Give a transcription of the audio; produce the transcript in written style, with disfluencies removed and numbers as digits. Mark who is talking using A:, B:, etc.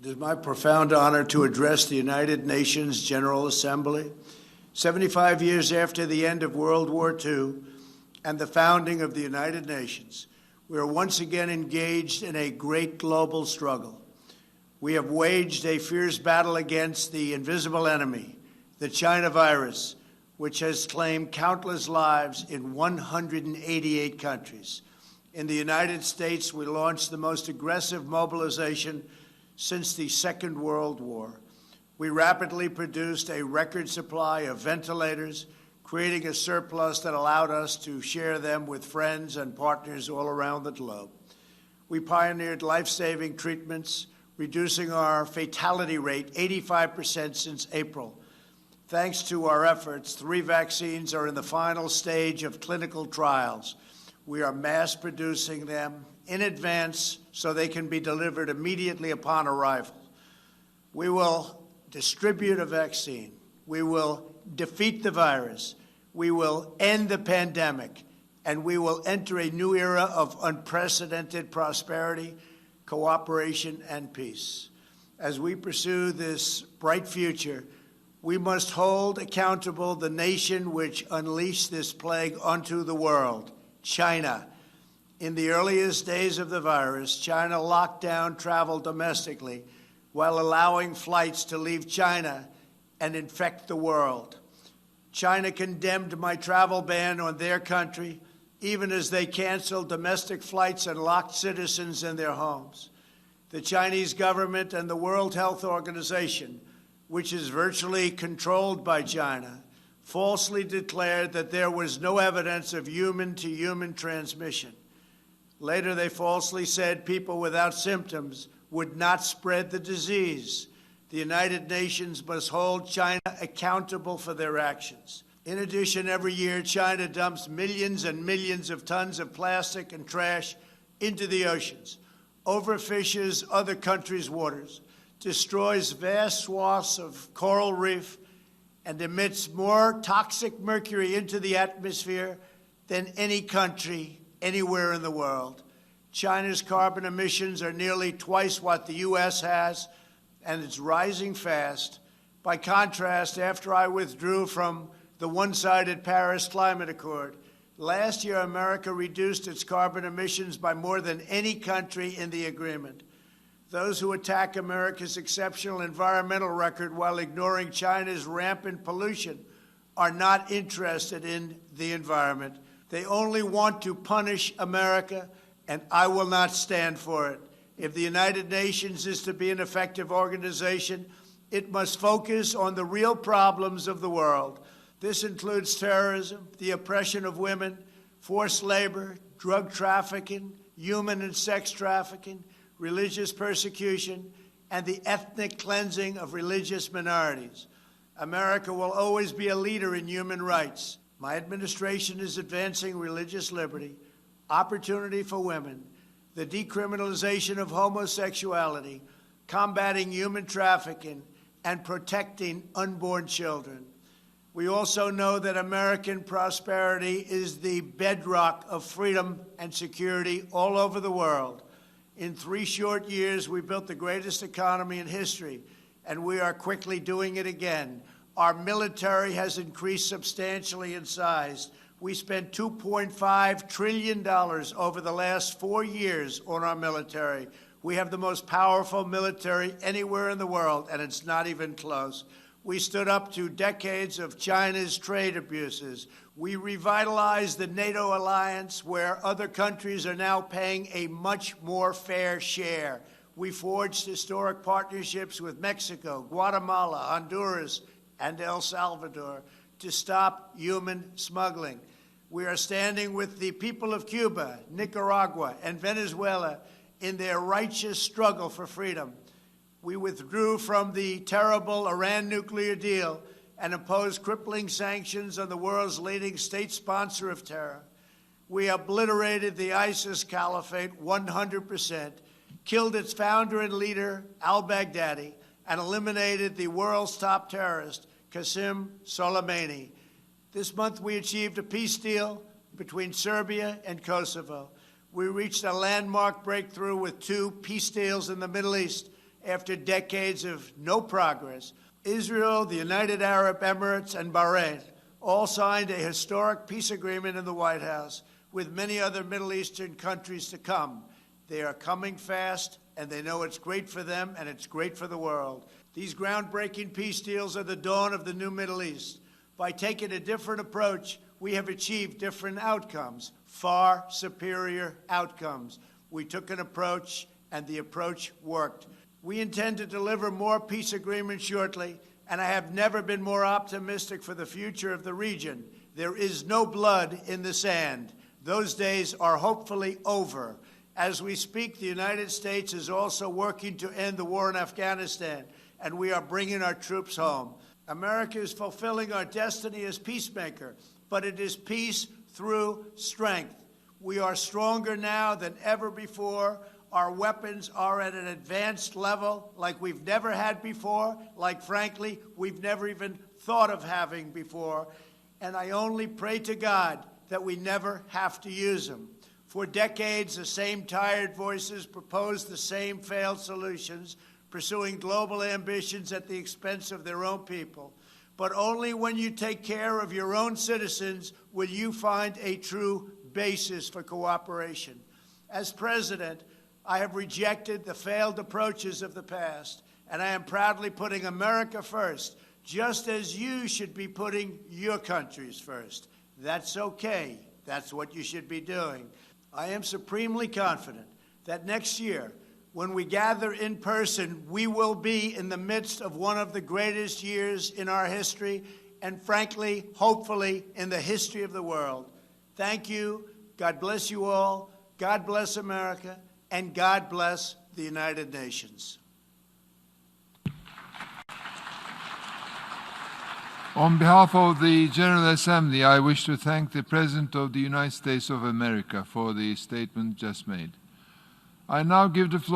A: It is my profound honor to address the United Nations General Assembly 75 years after the end of World War II and the founding of the United Nations. We are once again engaged in a great global struggle. We have waged a fierce battle against the invisible enemy, the China virus, which has claimed countless lives in 188 countries. In the United States, we launched the most aggressive mobilization since the Second World War. We rapidly produced a record supply of ventilators, creating a surplus that allowed us to share them with friends and partners all around the globe. We pioneered life-saving treatments, reducing our fatality rate 85% since April. Thanks to our efforts, 3 vaccines are in the final stage of clinical trials. We are mass producing them in advance so they can be delivered immediately upon arrival. We will distribute a vaccine. We will defeat the virus. We will end the pandemic. And we will enter a new era of unprecedented prosperity, cooperation, and peace. As we pursue this bright future, we must hold accountable the nation which unleashed this plague onto the world, China. In the earliest days of the virus, China locked down travel domestically while allowing flights to leave China and infect the world. China condemned my travel ban on their country, even as they canceled domestic flights and locked citizens in their homes. The Chinese government and the World Health Organization, which is virtually controlled by China, falsely declared that there was no evidence of human-to-human transmission. Later, they falsely said people without symptoms would not spread the disease. The United Nations must hold China accountable for their actions. In addition, every year, China dumps millions and millions of tons of plastic and trash into the oceans, overfishes other countries' waters, destroys vast swaths of coral reef, and emits more toxic mercury into the atmosphere than any country anywhere in the world. China's carbon emissions are nearly twice what the U.S. has, and it's rising fast. By contrast, after I withdrew from the one-sided Paris Climate Accord, last year America reduced its carbon emissions by more than any country in the agreement. Those who attack America's exceptional environmental record while ignoring China's rampant pollution are not interested in the environment. They only want to punish America, and I will not stand for it. If the United Nations is to be an effective organization, it must focus on the real problems of the world. This includes terrorism, the oppression of women, forced labor, drug trafficking, human and sex trafficking, religious persecution, and the ethnic cleansing of religious minorities. America will always be a leader in human rights. My administration is advancing religious liberty, opportunity for women, the decriminalization of homosexuality, combating human trafficking, and protecting unborn children. We also know that American prosperity is the bedrock of freedom and security all over the world. In 3 short years, we built the greatest economy in history, and we are quickly doing it again. Our military has increased substantially in size. We spent $2.5 trillion over the last 4 years on our military. We have the most powerful military anywhere in the world, and it's not even close. We stood up to decades of China's trade abuses. We revitalized the NATO alliance, where other countries are now paying a much more fair share. We forged historic partnerships with Mexico, Guatemala, Honduras, and El Salvador to stop human smuggling. We are standing with the people of Cuba, Nicaragua, and Venezuela in their righteous struggle for freedom. We withdrew from the terrible Iran nuclear deal and imposed crippling sanctions on the world's leading state sponsor of terror. We obliterated the ISIS caliphate 100%, killed its founder and leader, al-Baghdadi, and eliminated the world's top terrorist, Qasem Soleimani. This month, we achieved a peace deal between Serbia and Kosovo. We reached a landmark breakthrough with 2 peace deals in the Middle East, after decades of no progress. Israel, the United Arab Emirates, and Bahrain all signed a historic peace agreement in the White House, with many other Middle Eastern countries to come. They are coming fast, and they know it's great for them and it's great for the world. These groundbreaking peace deals are the dawn of the new Middle East. By taking a different approach, we have achieved different outcomes, far superior outcomes. We took an approach, and the approach worked. We intend to deliver more peace agreements shortly, and I have never been more optimistic for the future of the region. There is no blood in the sand. Those days are hopefully over. As we speak, the United States is also working to end the war in Afghanistan, and we are bringing our troops home. America is fulfilling our destiny as peacemaker, but it is peace through strength. We are stronger now than ever before. Our weapons are at an advanced level like we've never had before, like, frankly, we've never even thought of having before. And I only pray to God that we never have to use them. For decades, the same tired voices proposed the same failed solutions, pursuing global ambitions at the expense of their own people. But only when you take care of your own citizens will you find a true basis for cooperation. As president, I have rejected the failed approaches of the past, and I am proudly putting America first, just as you should be putting your countries first. That's okay. That's what you should be doing. I am supremely confident that next year, when we gather in person, we will be in the midst of one of the greatest years in our history, and frankly, hopefully, in the history of the world. Thank you. God bless you all. God bless America. And God bless the United Nations.
B: On behalf of the General Assembly, I wish to thank the President of the United States of America for the statement just made. I now give the floor